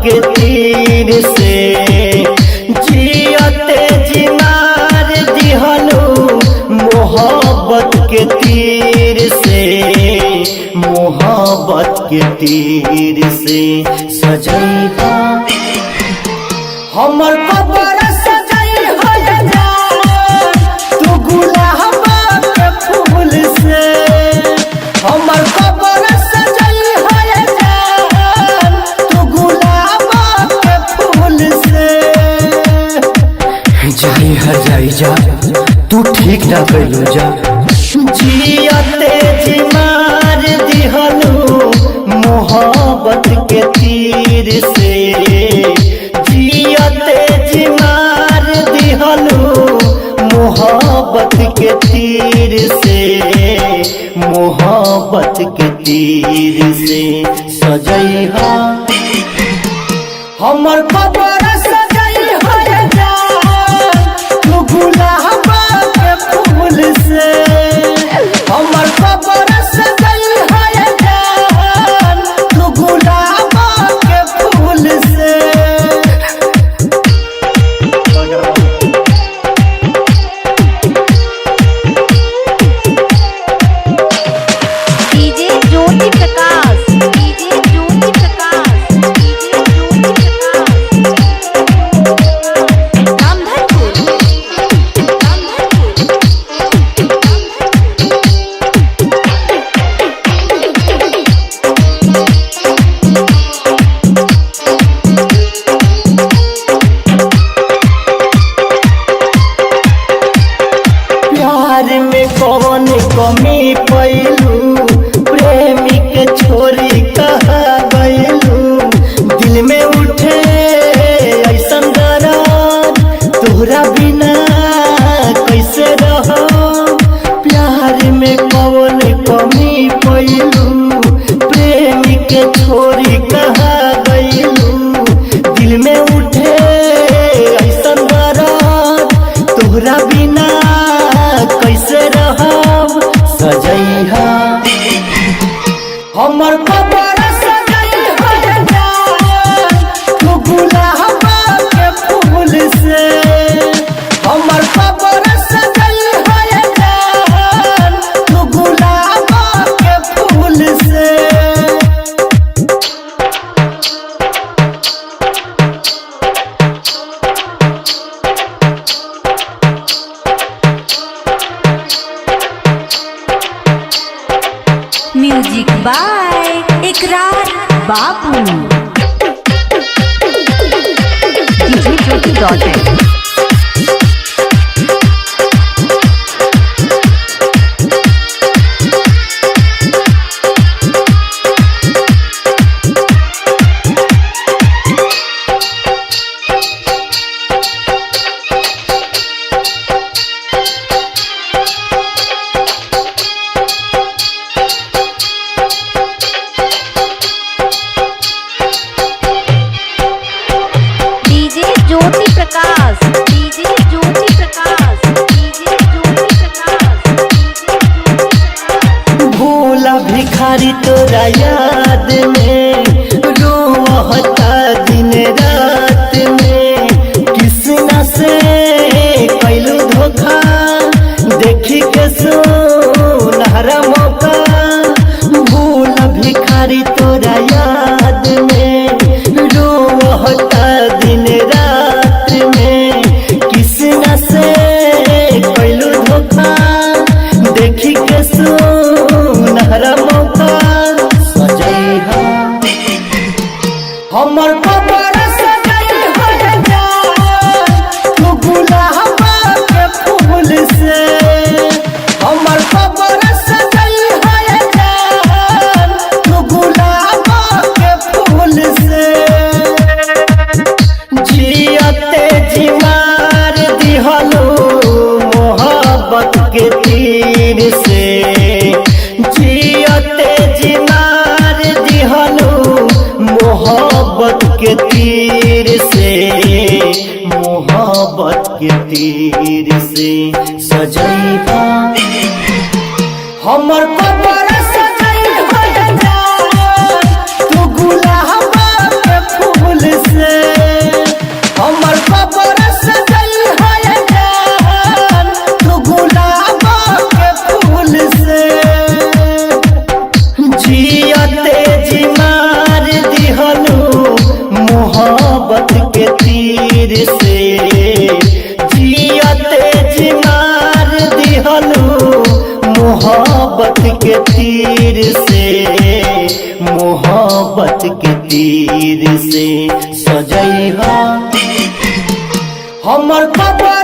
के तीर से जियते जी मार दिहनु मोहब्बत के तीर से, मोहब्बत के तीर से सजैहा हमर कबर सजई हो जान तू गुलाब के फूल से, हमर कबर सजई हो जान तू गुलाब के फूल से। जाई हर जाई जा तू ठीक ना कइलो जा, जियते जी मार दिहनु मोहब्बत के तीर से, जियते जी मार दिहनु मोहब्बत के तीर से, मोहब्बत के तीर से सजैहा हमर कबर सजई हो जान तू गुलाब के फूल से, हमर कबर सजई हो जान तू गुलाब के फूल से। DJ Jyoti Prakash, DJ Jyoti Prakash, DJ Jyoti Prakash, Ramdhanpur, Ramdhanpur. प्यार में कौन कमी पैलू प्रेमी के छोरी कहा गैलू, दिल में उठे ऐसन दर्द तोहरा बिना कैसे रहो, प्यार में कौन कमी पैलू प्रेमी के छोरी कहा गैलू, दिल में उठे ऐसन दर्द तोहरा बिना कैसे रहब सजैहा हमर कबर सजई हो जान तू गुलाब के फूल से, हमर कबर सजई हो जान तू गुलाब के फूल से। म्यूजिक बाय इकरार बाबू। DJ Jyoti Prakash, DJ Jyoti Prakash, DJ Jyoti Prakash, DJ Jyoti Prakash. भूला भिखारी तोरा याद में रोहता दिन रात में, किसना से कैलू धोखा देखी के सुनहरा मौका, भूला भिखारी तोरा याद में रोहता दिन रात में, किसना से कैलू धोखा देखी के सुनहरा मौका सजैहा के तीर से जियते जी मार दिहनु मोहब्बत के तीर से, मोहब्बत के तीर से सजैबा हमर कबर सजैबा तू गुलाब के फूल से, हमर कबर सजैबा तू गुलाब के फूल से, जियते जी मार दिहनु मोहब्बत के तीर से, जियते जी मार दिहनु मोहब्बत के तीर से, मोहब्बत के तीर से सजैबा हमर कबर